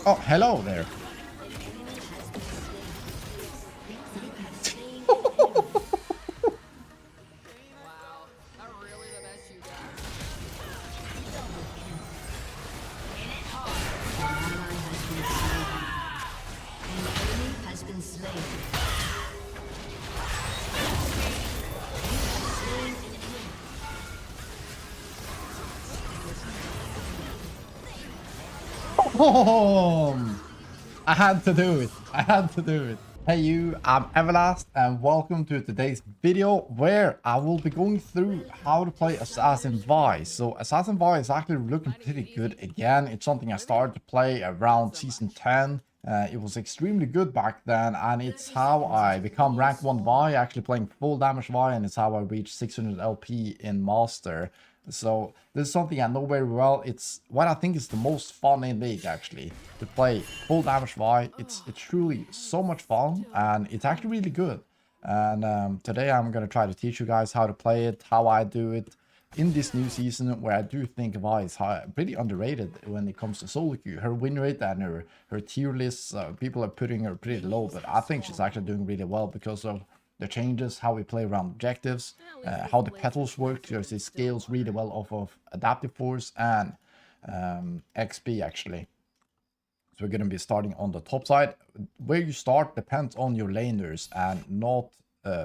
Oh, hello there. Oh, I had to do it. I had to do it. Hey you, I'm Everlast and welcome to today's video where I will be going through how to play Assassin Vi. So Assassin Vi is actually looking pretty good again. It's something I started to play around season 10. It was extremely good back then, and it's how I become rank 1 Vi, actually playing full damage Vi, and it's how I reached 600 LP in Master. So this is something I know very well. It's what I think is the most fun in League, actually, to play full damage Vi. It's truly so much fun, and it's actually really good. And today I'm going to try to teach you guys how to play it, how I do it in this new season, where I do think Vi is pretty underrated when it comes to solo queue. Her win rate and her tier lists, people are putting her pretty low, but I think she's actually doing really well because of the changes, how we play around objectives, how the petals work, because it scales really well off of adaptive force and XP actually. So we're going to be starting on the top side. Where you start depends on your laners and not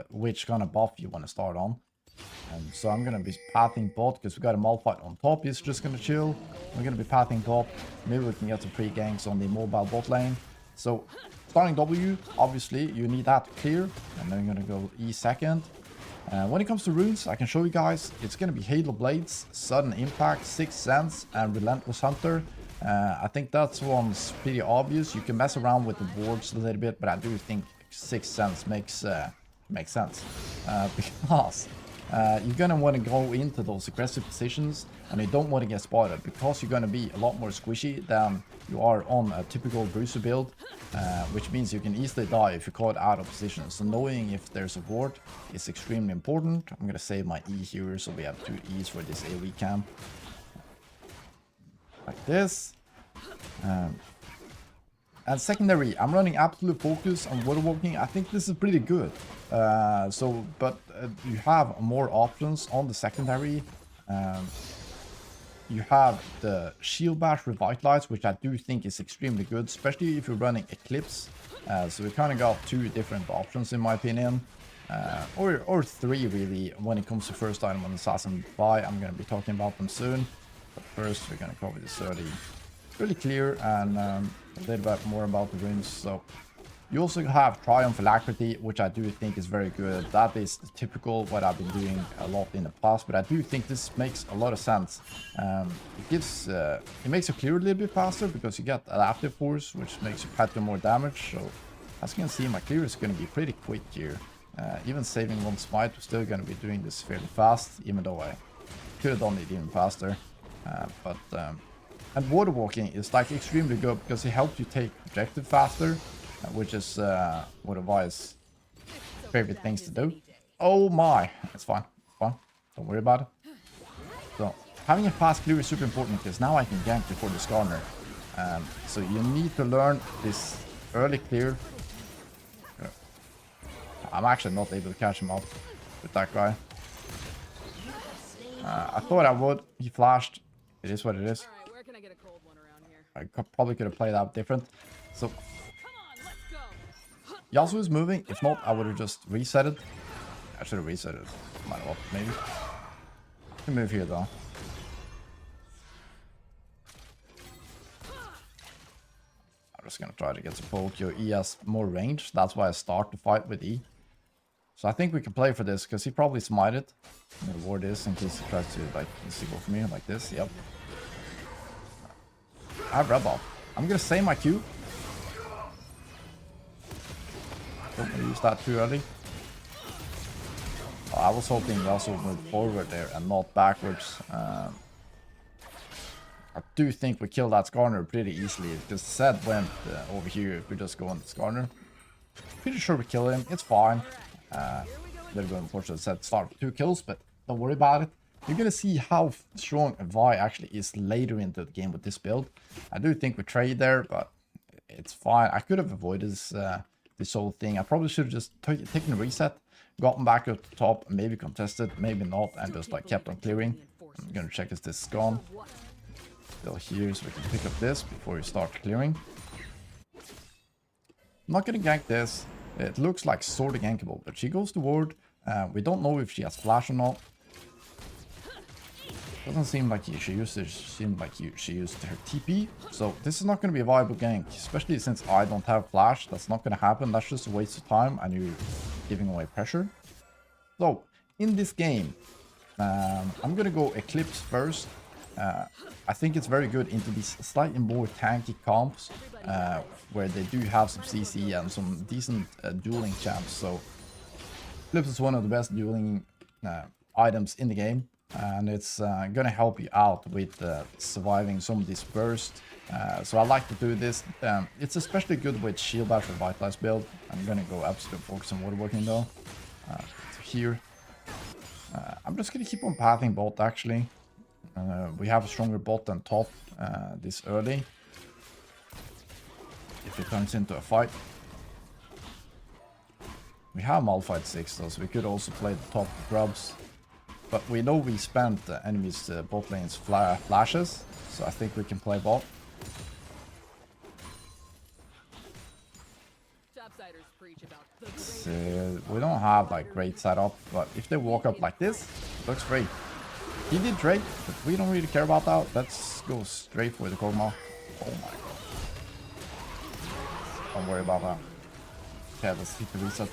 which kind of buff you want to start on. So I'm going to be pathing bot because we got a Malphite on top. He's just going to chill. We're going to be pathing top. Maybe we can get some free ganks on the mobile bot lane. So starting W, obviously you need that to clear. And then I'm going to go E second. When it comes to runes, I can show you guys. It's going to be Halo Blades, Sudden Impact, Sixth Sense, and Relentless Hunter. I think that one's pretty obvious. You can mess around with the wards a little bit, but I do think Sixth Sense makes sense. Because you're going to want to go into those aggressive positions and you don't want to get spotted, because you're going to be a lot more squishy than you are on a typical bruiser build, which means you can easily die if you're caught out of position. So knowing if there's a ward is extremely important. I'm going to save my E here, so we have 2 E's for this AoE camp. Like this. And secondary, I'm running absolute focus on water walking. I think this is pretty good. But you have more options on the secondary. You have the Shield Bash Revitalize, which I do think is extremely good, especially if you're running Eclipse. So we kind of got 2 different options in my opinion. Or 3 really, when it comes to first item on Assassin Vi. I'm going to be talking about them soon. But first we're going to cover this really clear and a little bit more about the runes. So you also have Triumph Alacrity, which I do think is very good. That is typical what I've been doing a lot in the past, but I do think this makes a lot of sense. It makes you clear a little bit faster because you get adaptive force, which makes you pet more damage. So as you can see, my clear is going to be pretty quick here. Even saving 1 smite, we're still going to be doing this fairly fast, even though I could have done it even faster. And water walking is like extremely good because it helps you take objective faster, which is one of Vi's favorite things to do. Oh my, it's fine, don't worry about it. So having a fast clear is super important because now I can gank before the Skarner. So you need to learn this early clear. I'm actually not able to catch him up with that guy. I thought I would. He flashed. It is what it is. I probably could have played out different. So Yasuo is moving. If not, I would have just reset it. I should have reset it. Might well, maybe. I can move here though. I'm just gonna try to get some poke. Your E has more range. That's why I start the fight with E. So I think we can play for this because he probably smited. I'm gonna ward this in case he tries to like go for me like this. Yep. I have red buff. I'm gonna save my Q. Don't want to use that too early. Oh, I was hoping he also moved forward there and not backwards. I do think we killed that Skarner pretty easily because Zed went over here if we just go on the Skarner. Pretty sure we kill him. It's fine. A little bit unfortunate Zed started 2 kills, but don't worry about it. You're gonna see how strong Vi actually is later into the game with this build. I do think we trade there, but it's fine. I could have avoided this whole thing. I probably should have just taken a reset, gotten back up the top, maybe contested, maybe not, and just like kept on clearing. I'm gonna check if this is gone. Still here, so we can pick up this before we start clearing. I'm not gonna gank this. It looks like sort of gankable, but she goes to ward. We don't know if she has flash or not. Doesn't seem like she used it. Seemed like she used her TP. So this is not going to be a viable gank, especially since I don't have flash. That's not going to happen. That's just a waste of time, and you're giving away pressure. So in this game, I'm going to go Eclipse first. I think it's very good into these slightly more tanky comps, where they do have some CC and some decent dueling champs. So Eclipse is one of the best dueling items in the game. And it's gonna help you out with surviving some of these bursts. So I like to do this. It's especially good with Shield Bash or Vitalize build. I'm gonna go Absolute Focus on Waterworking though. Here. I'm just gonna keep on pathing bot actually. We have a stronger bot than top this early. If it turns into a fight. We have Malphite 6 though, so we could also play the top grubs. But we know we spent the enemy's bot lane's flashes, so I think we can play bot. We don't have like great setup, but if they walk up like this, it looks great. He did trade, but we don't really care about that. Let's go straight for the Kog'Maw. Oh my god. Don't worry about that. Okay, let's hit the reset.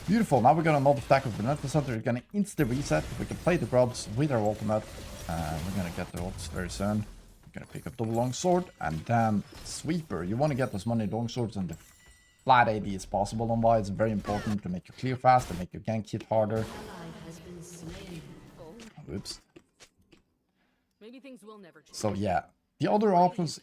Beautiful, now we got another stack of Relentless Hunter. We're gonna insta reset. We can play the grubs with our ultimate. We're gonna get the ults very soon. We're gonna pick up double longsword and then sweeper. You want to get as many longswords and the flat AD as possible on Vi. It's very important to make you clear fast and make your gank hit harder. Oops. So yeah. The other options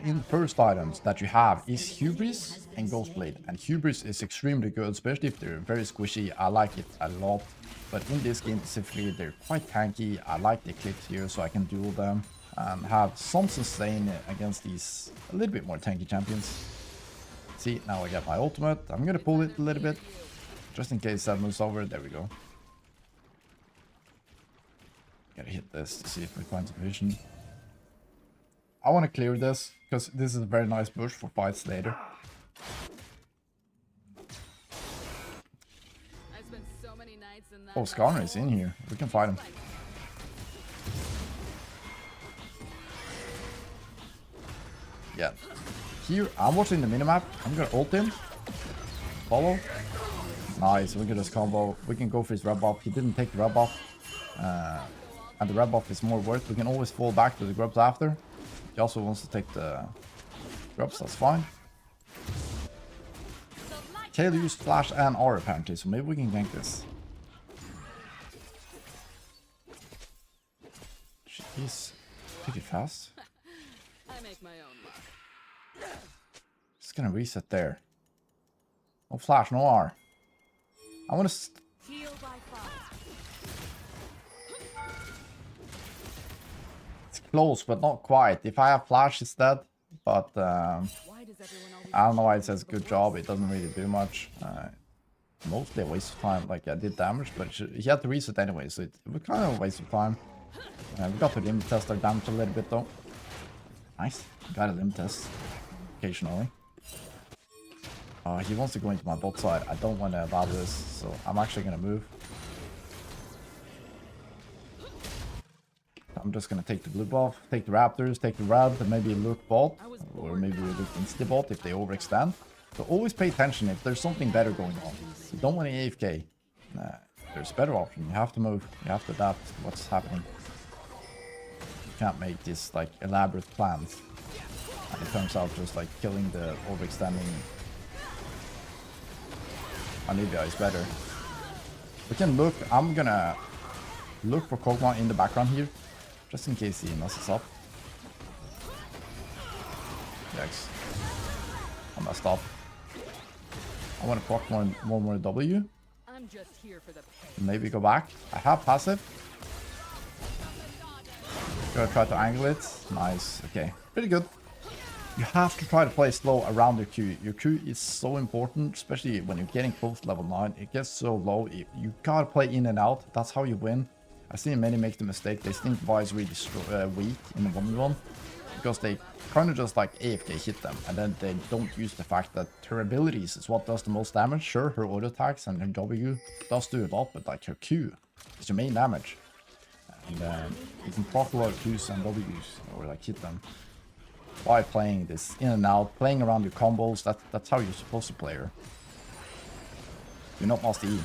in first items that you have is Hubris and Ghostblade. And Hubris is extremely good, especially if they're very squishy. I like it a lot. But in this game specifically, they're quite tanky. I like the Eclipse here so I can duel them and have some sustain against these a little bit more tanky champions. See, now I got my ultimate. I'm going to pull it a little bit just in case that moves over. There we go. Gotta hit this to see if we find some vision. I want to clear this, because this is a very nice bush for fights later. Oh, Skarner is in here. We can fight him. Yeah. Here, I'm watching the minimap. I'm gonna ult him. Follow. Nice, we can just combo. We can go for his red buff. He didn't take the red buff. And the red buff is more worth. We can always fall back to the grubs after. He also wants to take the grubs, that's fine. Taylor used flash and R apparently, so maybe we can gank this. She's pretty fast. I make my own luck. Just gonna reset there. No flash, no R. I wanna It's close, but not quite. If I have flash, it's dead. But I don't know why it says good job. It doesn't really do much. Mostly a waste of time. Like I did damage, but he had to reset anyway, so it was kind of a waste of time. We got to limit test our damage a little bit though. Nice. Got a limit test occasionally. He wants to go into my bot side. I don't want to allow this, so I'm actually gonna move. I'm just gonna take the blue buff, take the raptors, take the red, and maybe look bot, or maybe look insta bot if they overextend. So always pay attention if there's something better going on. You don't want to AFK. There's a better option. You have to move. You have to adapt to what's happening. You can't make this like elaborate plans. And it turns out just like killing the overextending Anivia is better. We can look. I'm gonna look for Kog'Maw in the background here, just in case he messes up. Yikes. I messed up. I want to proc one more W. I'm just here for the pay. Maybe go back. I have passive. Gonna try to angle it. Nice. Okay. Pretty good. You have to try to play slow around your Q. Your Q is so important, especially when you're getting close to level 9. It gets so low. You gotta play in and out. That's how you win. I've seen many make the mistake. They think Vi is really weak in the 1v1 because they kind of just like AFK hit them, and then they don't use the fact that her abilities is what does the most damage. Sure, her auto attacks and her W does do a lot, but like her Q is your main damage. And you can proc a lot of Qs and Ws or like hit them by playing this in and out, playing around your combos. That's how you're supposed to play her. You're not Master E.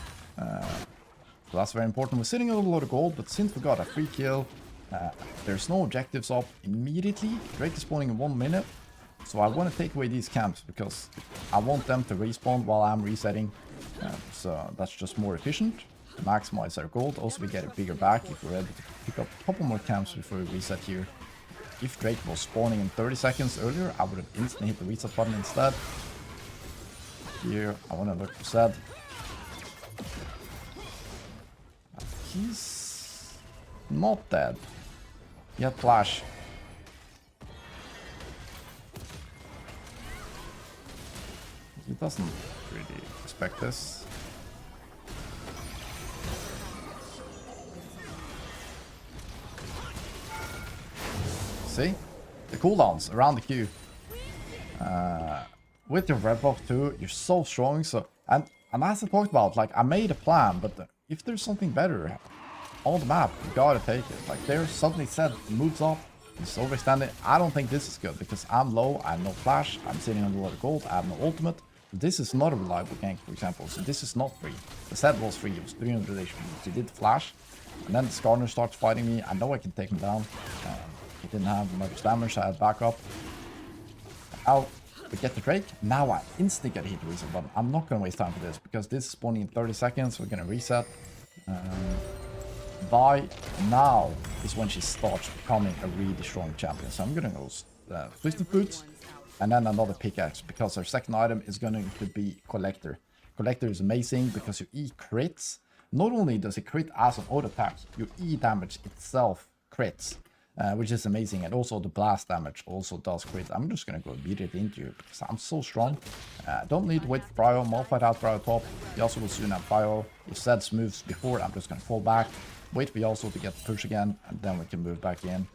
So that's very important. We're sitting on a lot of gold, but since we got a free kill, there's no objectives up immediately. Drake is spawning in 1 minute. So I want to take away these camps because I want them to respawn while I'm resetting. So that's just more efficient to maximize our gold. Also, we get a bigger back if we're able to pick up a couple more camps before we reset here. If Drake was spawning in 30 seconds earlier, I would have instantly hit the reset button instead. Here, I want to look for Zed. He's not dead. He had flash. He doesn't really expect this. See? The cooldowns around the Q. With your red buff too, you're so strong. So and as I talked about, like I made a plan, but if there's something better on the map, you gotta take it. Like there's suddenly said moves up, he's overstanding. I don't think this is good because I'm low, I have no flash, I'm sitting on a lot of gold, I have no ultimate. This is not a reliable gank, for example, so this is not free. The set was free, it was 300 HP. He did flash, and then the Skarner starts fighting me. I know I can take him down. He didn't have much damage, so I had backup. Now we get the Drake. Now I instantly get a hit reset button. I'm not gonna waste time for this because this is spawning in 30 seconds. We're gonna reset. By now is when she starts becoming a really strong champion. So I'm gonna go Twisted Boots and then another pickaxe because our second item is going to be Collector. Collector is amazing because you E crits. Not only does it crit as an auto attack, your E damage itself crits, which is amazing. And also the blast damage also does crit. I'm just gonna go immediately into you because I'm so strong. Don't need to wait for Prio. Malphite out Prio top. Yasuo will soon have Prio. If Zed's moves before, I'm just gonna fall back. Wait for Yasuo to get the push again, and then we can move back in.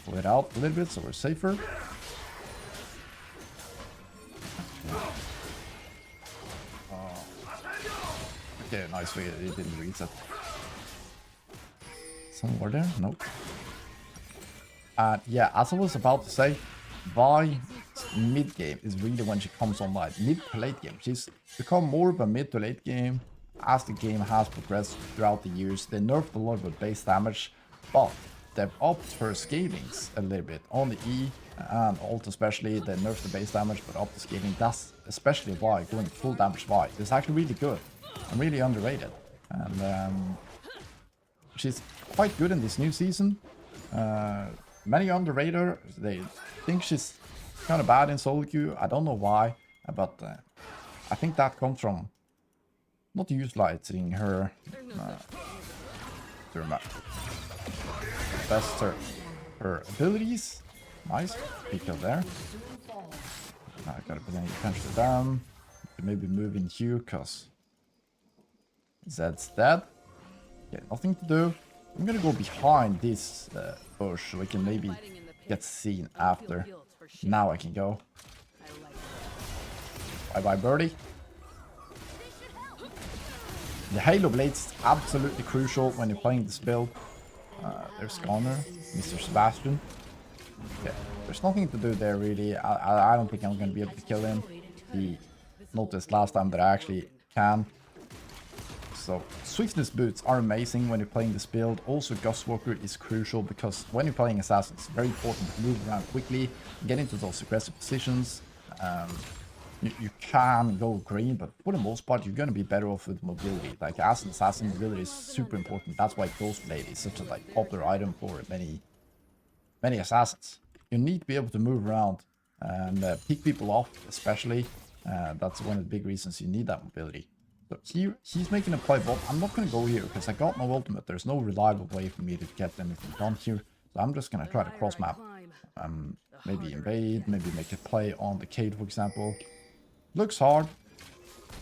Pull it out a little bit so we're safer. Okay, nice. It didn't reset. Somewhere there? Nope. Yeah, as I was about to say, Vi mid game is really when she comes online. Mid to late game, she's become more of a mid to late game as the game has progressed throughout the years. They nerfed a lot of the base damage, but they've upped her scalings a little bit on the E and ult especially. They nerfed the base damage but upped the scaling. That's especially Vi going full damage Vi. It's actually really good and really underrated. And she's quite good in this new season. Many underrate her. They think she's kind of bad in solo queue. I don't know why, but I think that comes from not utilizing her best her abilities. Nice, pick up there. I gotta pay attention to them. Maybe move in here because Zed's dead. Okay, nothing to do. I'm gonna go behind this bush so we can maybe get seen after. Now I can go. Bye bye, birdie. The Halo Blade's absolutely crucial when you're playing this build. There's Connor, Mr. Sebastian. Okay, there's nothing to do there really. I don't think I'm gonna be able to kill him. He noticed last time that I actually can. So swiftness boots are amazing when you're playing this build. Also Gust Walker is crucial because when you're playing Assassin, it's very important to move around quickly, get into those aggressive positions. You can go green, but for the most part you're going to be better off with mobility. Like as an assassin, mobility is super important. That's why Ghost Blade is such a popular item for many assassins. You need to be able to move around and pick people off, especially. That's one of the big reasons you need that mobility. So here, he's making a play bot. I'm not going to go here because I got no ultimate. There's no reliable way for me to get anything done here. So I'm just going to try to cross map. Maybe invade, maybe make a play on the Cade, for example. Looks hard.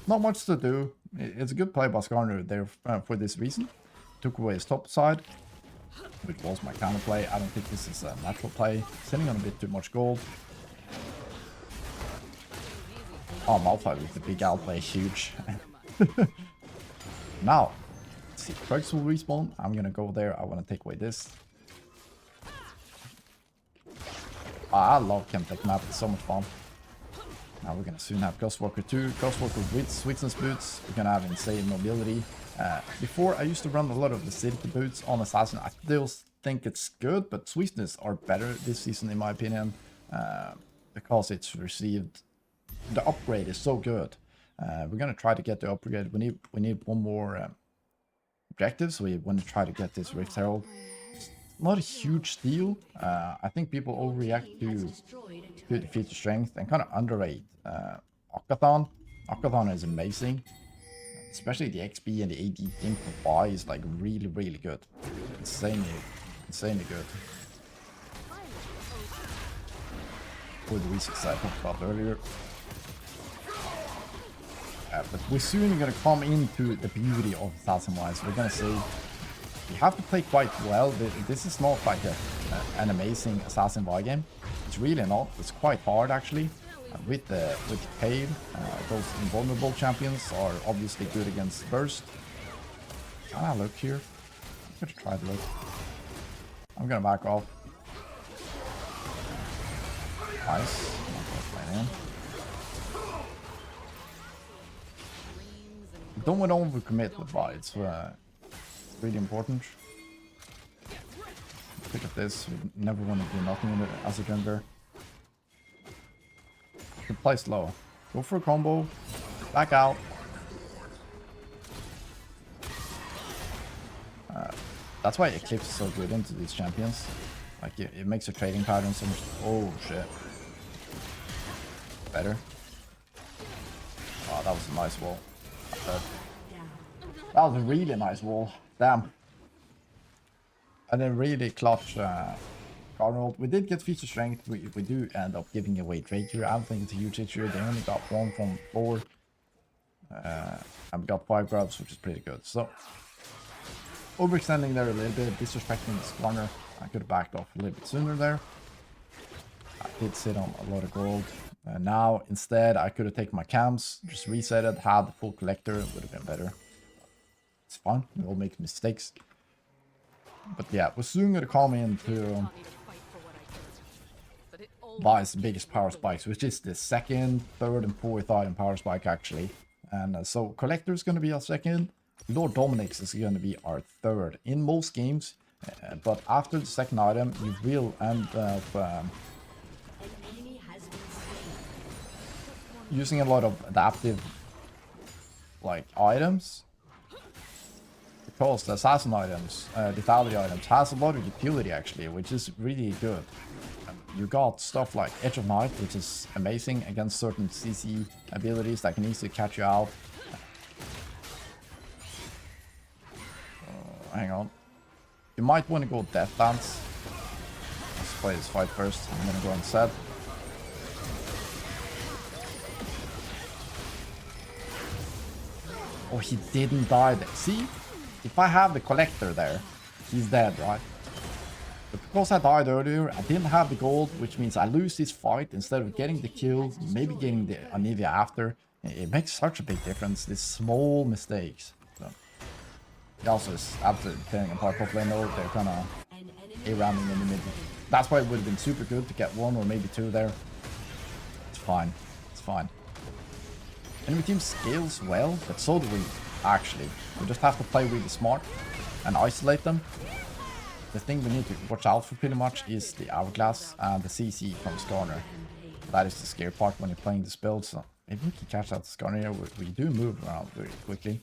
Not much to do. It's a good play by Skarner there for this reason. Took away his top side, which was my counter play. I don't think this is a natural play. Sitting on a bit too much gold. Oh, Malphite with the big outplay, huge. Now, let's see, Krugs will respawn. I'm gonna go there. I want to take away this. Oh, I love Chemtech map. It's so much fun. Now we're gonna soon have Ghostwalker 2. Ghostwalker with Swiftness boots. We're gonna have insane mobility. Before, I used to run a lot of the Acidity boots on Assassin. I still think it's good, but Swiftness are better this season in my opinion. Because it's received... The upgrade is so good. We're gonna try to get the upgrade. We need one more objective, so we want to try to get this Rift Herald. It's not a huge deal. I think people overreact to the feature strength and kind of underrate Akathon. Akathon is amazing, especially the XP and the AD thing for buy is like really good. Insanely good. For the reasons I talked about earlier. But we're soon going to come into the beauty of Assassin Wise. We're going to see you have to play quite well. This is not like an amazing Assassin Y game. It's really not. It's quite hard actually. With the Cade, those invulnerable champions are obviously good against burst. Can I look here? I'm going to try to look. I'm going to back off. Nice. I'm not don't want to overcommit with buy. It's really important. Pick up this. We never want to do nothing with it as a jungler. You can play slow. Go for a combo. Back out. That's why Eclipse is so good into these champions. Like it makes your trading pattern so much. Oh shit. Better. Oh, that was a nice wall. That was a really nice wall. Damn. And then really clutch Cardinal. We did get feature strength. We do end up giving away Drake here. I don't think it's a huge issue. They only got 1 from 4. And we got 5 grabs, which is pretty good. So overextending there a little bit, disrespecting this corner. I could have backed off a little bit sooner there. I did sit on a lot of gold. Now, instead, I could have taken my cams, just reset it, had the full collector, it would have been better. It's fine, we all make mistakes. But yeah, we're soon going to come into Buy's biggest power spikes, which is the 2nd, 3rd, and 4th item power spike, actually. And so, Collector is going to be our 2nd, Lord Dominic's is going to be our 3rd in most games. But after the 2nd item, you will end up... using a lot of adaptive like items because the assassin items, lethality items has a lot of utility actually, which is really good. You got stuff like Edge of Night, which is amazing against certain CC abilities that can easily catch you out. Hang on. You might want to go Death Dance. Let's play this fight first. I'm gonna go on set. Oh, he didn't die there. See? If I have the collector there, he's dead, right? But because I died earlier, I didn't have the gold, which means I lose this fight instead of getting the kill, maybe getting the Anivia after. It makes such a big difference, these small mistakes. So, he also is absolutely tearing apart top lane though. They're kind of A-ramming in the mid. That's why it would have been super good to get 1 or maybe 2 there. It's fine. It's fine. Enemy team scales well, but so do we, actually. We just have to play really smart and isolate them. The thing we need to watch out for pretty much is the Hourglass and the CC from Skarner. That is the scary part when you're playing this build, so maybe we can catch out the Skarner here. We do move around very quickly.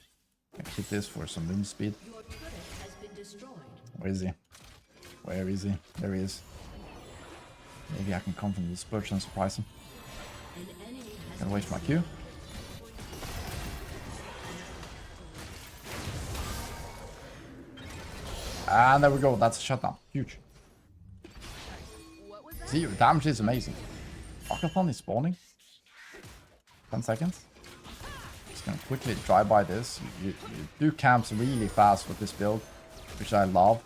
Can hit this for some move speed. Where is he? Where is he? There he is. Maybe I can come from this perch and surprise him. Gonna waste my Q. And there we go. That's a shutdown. Huge. What was that? See, your damage is amazing. Hackathon is spawning. 10 seconds. Just gonna quickly drive by this. You do camps really fast with this build, which I love.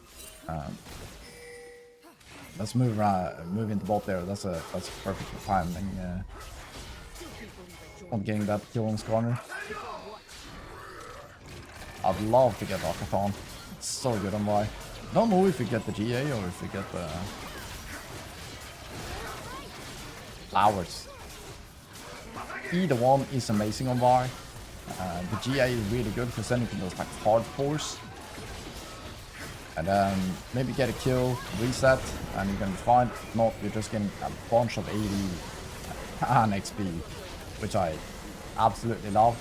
Let's move around, move into both there. That's a perfect timing on getting that kill on Skarner. I'd love to get Hackathon. It's so good on Y. Don't know if we get the GA or if we get the flowers. Either one is amazing on Y. The GA is really good because then you can just like hard force. And then maybe get a kill, reset, and you're gonna be fine. If not, you're just getting a bunch of 80 and XP, which I absolutely love.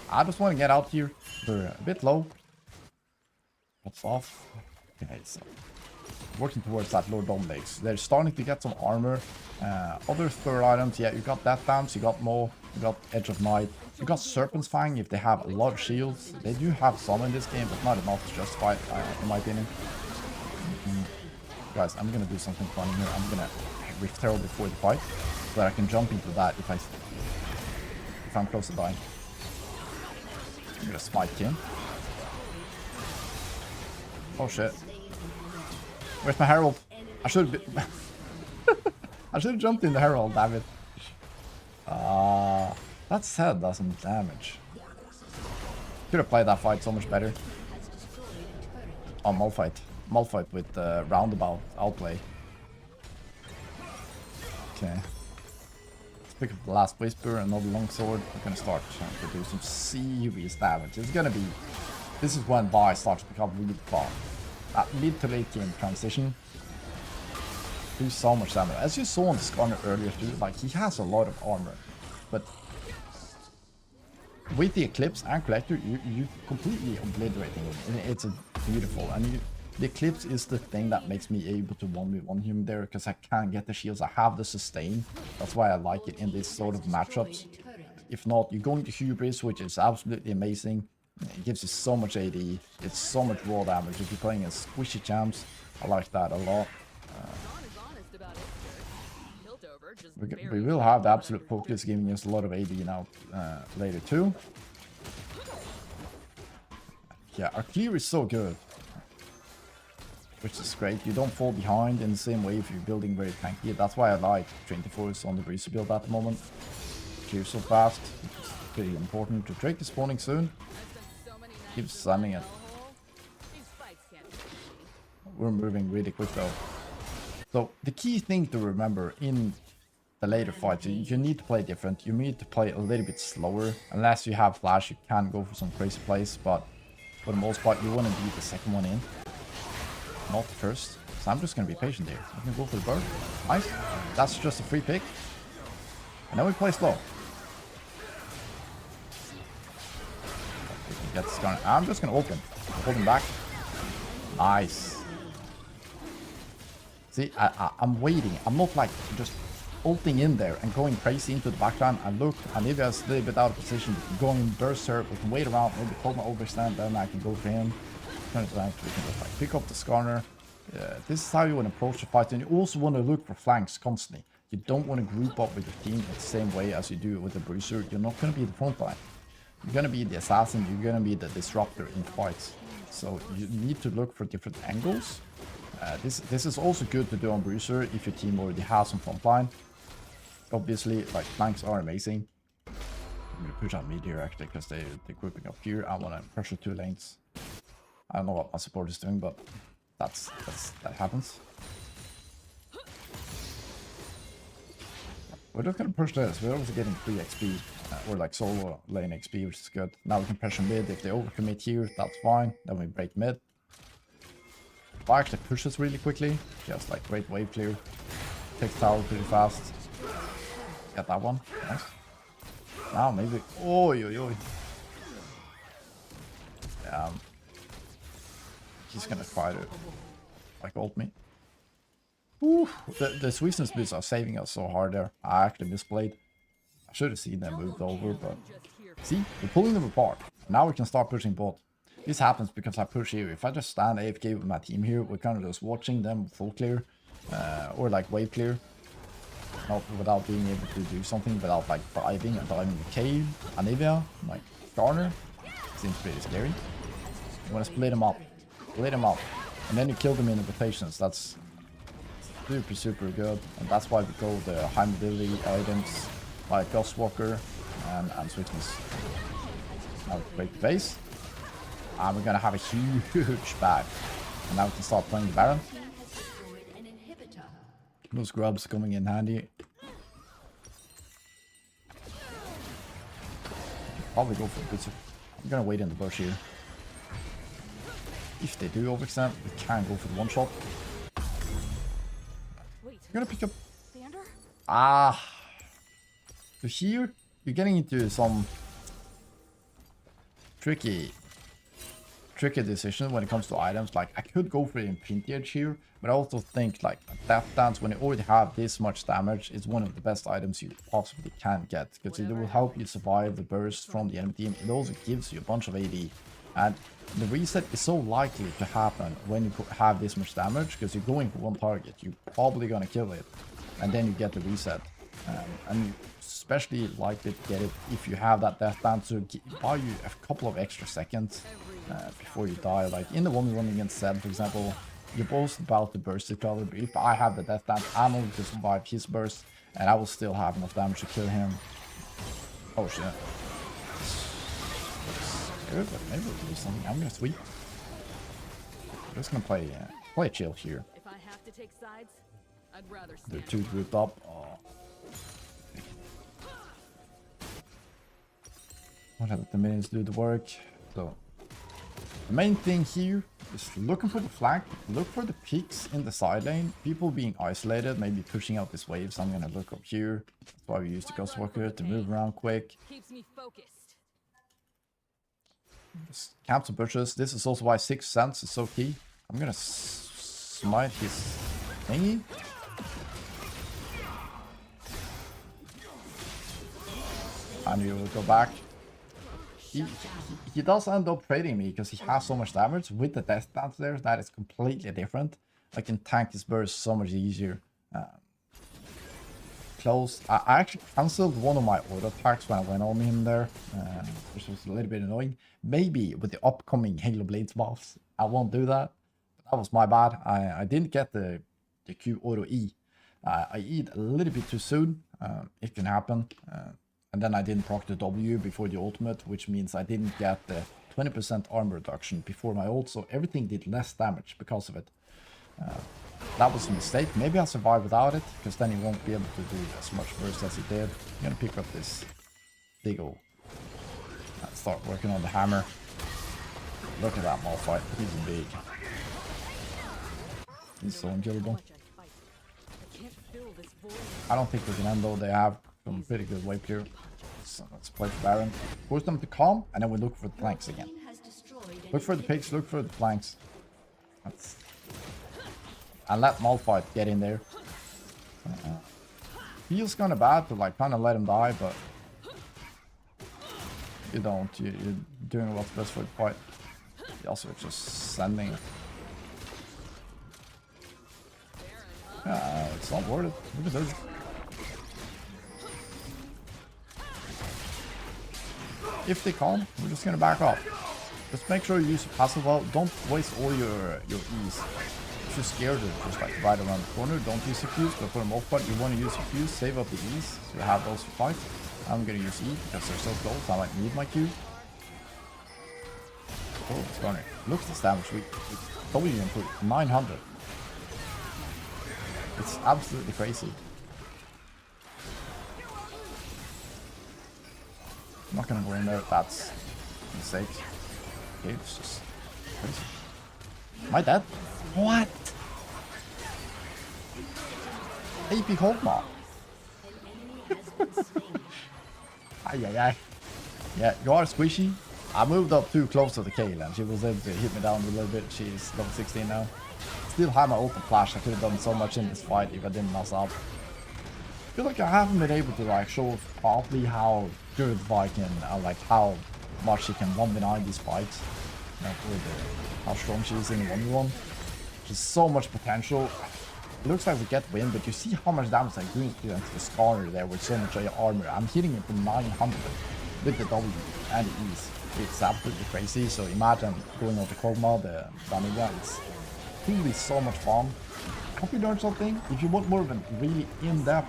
I just want to get out here. They're a bit low. What's off? Okay, so working towards that Lord Dominic's. They're starting to get some armor. Other third items, yeah, you got Death Dance, you got Maw, you got Edge of Night, you got Serpent's Fang if they have a lot of shields. They do have some in this game, but not enough to justify it, in my opinion. Guys, I'm gonna do something funny here. I'm gonna Rift Herald before the fight, so that I can jump into that if I'm close to dying. I'm gonna smite him. Oh shit. Where's my Herald? I should have I should have jumped in the Herald, damn it. That said doesn't damage. Could have played that fight so much better. Oh, Malphite. Malphite with roundabout outplay. Okay. Let's pick up the last Whisper, another longsword. We're gonna start trying to do some serious damage. It's gonna be... This is when Vi starts to become really fun. At mid to late game transition, do so much damage. As you saw on the Skarner earlier too, like he has a lot of armor, but with the Eclipse and Collector, you completely obliterating him. It's beautiful, and the Eclipse is the thing that makes me able to 1v1 him there, because I can get the shields, I have the sustain. That's why I like it in this sort of matchups. If not, you're going to Hubris, which is absolutely amazing. It gives you so much AD, it's so much raw damage. If you're playing as squishy champs, I like that a lot. We will have the absolute focus giving us a lot of AD now later too. Yeah, our clear is so good, which is great. You don't fall behind in the same way if you're building very tanky. That's why I like 24s on the Bruiser build at the moment. Clear so fast, which is pretty important. To Drake is spawning soon. Keep sending it. We're moving really quick though. So the key thing to remember in the later fights, you need to play different. You need to play a little bit slower. Unless you have flash, you can go for some crazy plays, but for the most part, you want to be the second one in, not the first. So I'm just going to be patient here. I'm going to go for the bird. Nice. That's just a free pick. And then we play slow. We can get this going. I'm just going to open. Hold him back. Nice. See, I'm waiting. I'm not like just ulting in there and going crazy into the backline. I look, and if I was a little bit out of position, going berserk, we can wait around, maybe hold my overstand, then I can go for him. Turn it around, we can just like pick up the Skarner. This is how you want to approach the fight, and you also want to look for flanks constantly. You don't want to group up with your team the same way as you do with the Bruiser. You're not going to be the front line. You're going to be the assassin, you're going to be the disruptor in fights. So you need to look for different angles. This is also good to do on Bruiser if your team already has some front line. Obviously, like, flanks are amazing. I'm going to push out mid here actually, because they're grouping up here. I want to pressure 2 lanes. I don't know what my support is doing, but that happens. We're just going to push this. We're also getting free XP, or like solo lane XP, which is good. Now we can pressure mid. If they overcommit here, that's fine. Then we break mid. If I actually push this really quickly, just like great wave clear. Takes tower pretty fast. Get that one. Nice. Now maybe. Oi, oi, oi. He's gonna try to like ult me. Ooh, the Sweetness boots are saving us so hard there. I actually misplayed. I should have seen them moved over, but see, we're pulling them apart. Now we can start pushing bot. This happens because I push here. If I just stand AFK with my team here, we're kind of just watching them full clear. Or like wave clear. Not without being able to do something, without like diving and diving the cave. Anivia, like Garner. Seems pretty scary. You want to split them up. Split them up. And then you kill them in the rotations. That's super, super good. And that's why we go the high mobility items like Ghostwalker and squishies. Now break the base. And we're gonna have a huge bag. And now we can start playing the Baron. Those grubs coming in handy. Probably go for the boots. I'm gonna wait in the bush here. If they do overextend, we can go for the one shot. Wait, We're gonna pick up. Sander? So here you're getting into some tricky decision when it comes to items. Like I could go for the Infinity Edge here, but I also think like Death Dance, when you already have this much damage, is one of the best items you possibly can get, because it will help you survive the burst from the enemy team. It also gives you a bunch of AD, and the reset is so likely to happen when you have this much damage, because you're going for one target, you're probably gonna kill it, and then you get the reset. And you especially likely to get it if you have that Death Dance to buy you a couple of extra seconds before you die. Like in the 1v1 against Zed, for example, you're both about to burst each other, but if I have the Death Dance, I'm able to survive his burst, and I will still have enough damage to kill him. Oh shit. Good, but maybe we'll do something. I'm gonna sweep. I'm just gonna play chill here. If I have to take sides, I'd rather They're stand. too grouped up. Oh. I'll let the minions do the work. So the main thing here is looking for the flank, look for the peaks in the side lane, people being isolated, maybe pushing out this wave. So I'm gonna look up here. That's why we use the Ghostwalker to move around quick. Keeps me focused. Just camp some bushes. This is also why 6th Sense is so key. I'm gonna smite his thingy. And he will go back. He does end up trading me because he has so much damage with the Death Dance there. That is completely different. I can tank his burst so much easier. Close. I actually cancelled one of my auto attacks when I went on him there, which was a little bit annoying. Maybe with the upcoming Halo Blades buffs, I won't do that. That was my bad. I didn't get the Q auto E. I E'd a little bit too soon. It can happen. And then I didn't proc the W before the ultimate, which means I didn't get the 20% armor reduction before my ult, so everything did less damage because of it. That was a mistake. Maybe I'll survive without it, because then he won't be able to do as much burst as he did. I'm gonna pick up this big ol' and start working on the hammer. Look at that Malphite, he's big. He's so unkillable. I don't think we can end though. They have some pretty good wave here. So let's play the Baron. Force them to calm, and then we look for the flanks again. Look for the pigs, look for the flanks. And let Malphite get in there. Feels kind of bad to like kind of let him die, but you don't. You're doing what's best for the fight. He also just sending. It's not worth it. Look at this. If they calm, we're just gonna back off. Just make sure you use your passive well. Don't waste all your E's. If you're scared of just like right around the corner, don't use your Q's, but for the most part, you want to use your Q's, save up the E's, so you have those for fight. I'm gonna use E because they're so close, I might need my Q. Oh, it's gonna look at this damage. We W input 900. It's absolutely crazy. I'm not gonna go in there, that's a mistake. Okay, it's just crazy. Am I dead? What? AP Hogmaw. Ay. Yeah, you are squishy. I moved up too close to the Kayle and she was able to hit me down a little bit. She's level 16 now. Still have my open flash. I could have done so much in this fight if I didn't mess up. I feel like I haven't been able to like show properly how good Viking and like how much he can 1v9 these fights. with how strong she is in 1v1. There's so much potential. It looks like we get win, but you see how much damage I'm doing to the Scar there with so much armor. I'm hitting it for 900 with the W and the E's. It's absolutely crazy. So imagine going over cold mode, Vanilla. It's really so much fun. I hope you learned something. If you want more of a really in-depth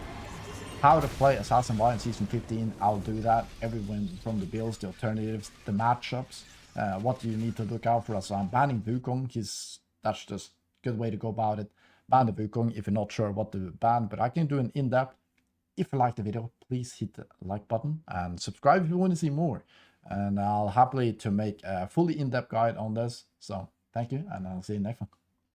how to play Assassin Y in Season 15, I'll do that. Everyone from the builds, the alternatives, the matchups, what do you need to look out for. So I'm banning Wukong. That's just a good way to go about it. Ban the Wukong if you're not sure what to ban, but I can do an in-depth. If you like the video, please hit the like button and subscribe if you want to see more. And I'll happily to make a fully in-depth guide on this. So thank you, and I'll see you next one.